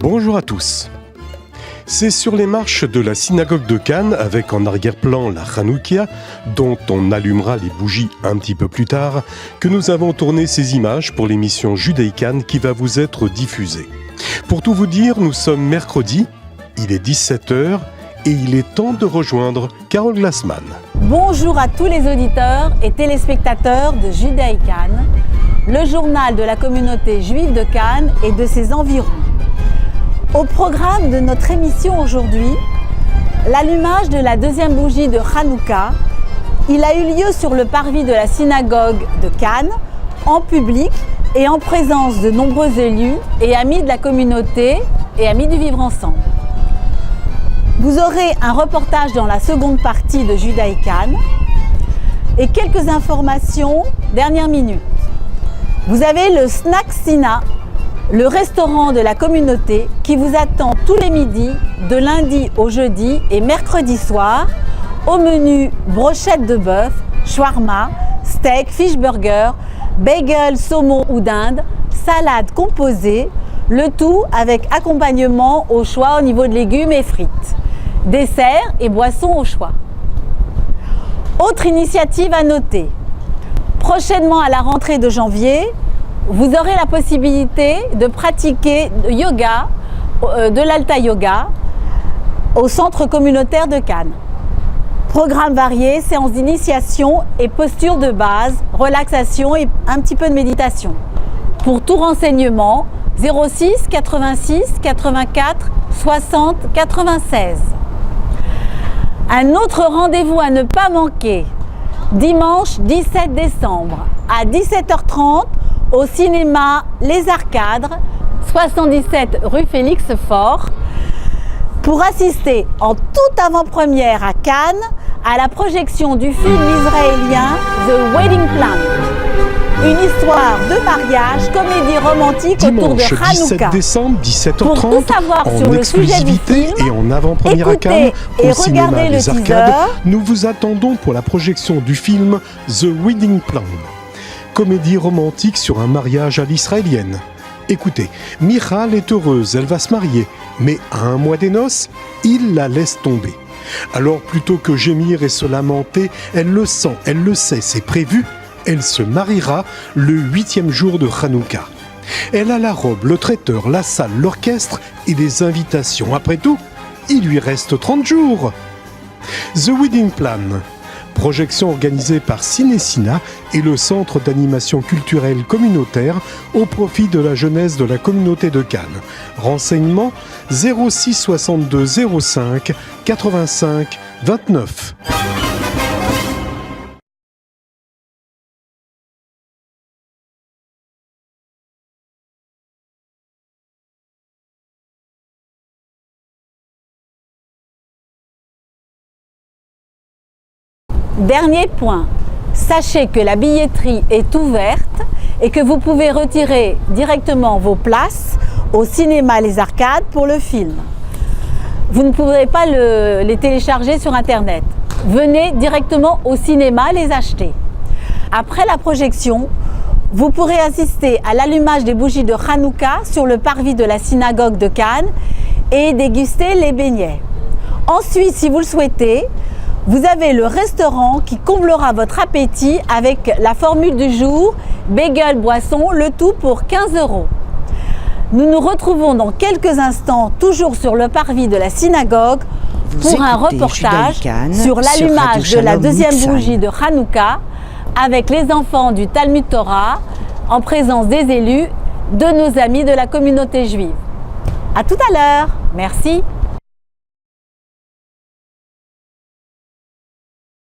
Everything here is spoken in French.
Bonjour à tous. C'est sur les marches de la synagogue de Cannes, avec en arrière-plan la Hanouka, dont on allumera les bougies un petit peu plus tard, que nous avons tourné ces images pour l'émission Judaïkan qui va vous être diffusée. Pour tout vous dire, nous sommes mercredi, il est 17h et il est temps de rejoindre Carole Glassman. Bonjour à tous les auditeurs et téléspectateurs de Judaïkan, le journal de la communauté juive de Cannes et de ses environs. Au programme de notre émission aujourd'hui, l'allumage de la deuxième bougie de Hanouka. Il a eu lieu sur le parvis de la synagogue de Cannes, en public et en présence de nombreux élus et amis de la communauté et amis du vivre ensemble. Vous aurez un reportage dans la seconde partie de Judaïkan et quelques informations dernière minute. Vous avez le Snack Sina, le restaurant de la communauté qui vous attend tous les midis, de lundi au jeudi et mercredi soir, au menu brochette de bœuf, shawarma, steak, fish burger, bagel, saumon ou dinde, salade composée, le tout avec accompagnement au choix au niveau de légumes et frites, dessert et boissons au choix. Autre initiative à noter, prochainement à la rentrée de janvier, vous aurez la possibilité de pratiquer yoga, de l'Alta Yoga, au centre communautaire de Cannes. Programme varié, séances d'initiation et posture de base, relaxation et un petit peu de méditation. Pour tout renseignement, 06 86 84 60 96. Un autre rendez-vous à ne pas manquer, dimanche 17 décembre à 17h30 au cinéma Les Arcades, 77 rue Félix Faure, pour assister en toute avant-première à Cannes à la projection du film israélien The Wedding Plan. Une histoire de mariage, comédie romantique autour de Hanouka. Dimanche 17 décembre, 17h30, pour tout savoir en sur le sujet du exclusivité film, et en avant-première à Cannes, écoutez et au cinéma regardez le Les Arcades, teaser. nous vous attendons pour la projection du film The Wedding Plan. Comédie romantique sur un mariage à l'israélienne. Écoutez, Michal est heureuse, elle va se marier, mais à un mois des noces, il la laisse tomber. Alors plutôt que gémir et se lamenter, elle le sent, elle le sait, c'est prévu, elle se mariera le 8e jour de Hanouka. Elle a la robe, le traiteur, la salle, l'orchestre et les invitations. Après tout, il lui reste 30 jours. The Wedding Plan. Projection organisée par Ciné-Sina et le Centre d'animation culturelle communautaire au profit de la jeunesse de la communauté de Cannes. Renseignements 06 62 05 85 29. Dernier point, sachez que la billetterie est ouverte et que vous pouvez retirer directement vos places au cinéma Les Arcades pour le film. Vous ne pourrez pas les télécharger sur internet. Venez directement au cinéma les acheter. Après la projection, vous pourrez assister à l'allumage des bougies de Hanouka sur le parvis de la synagogue de Cannes et déguster les beignets. Ensuite, si vous le souhaitez, vous avez le restaurant qui comblera votre appétit avec la formule du jour, bagel boisson, le tout pour 15 €. Nous nous retrouvons dans quelques instants, toujours sur le parvis de la synagogue, pour un reportage sur l'allumage de la deuxième bougie de Hanouka avec les enfants du Talmud Torah en présence des élus de nos amis de la communauté juive. À tout à l'heure. Merci.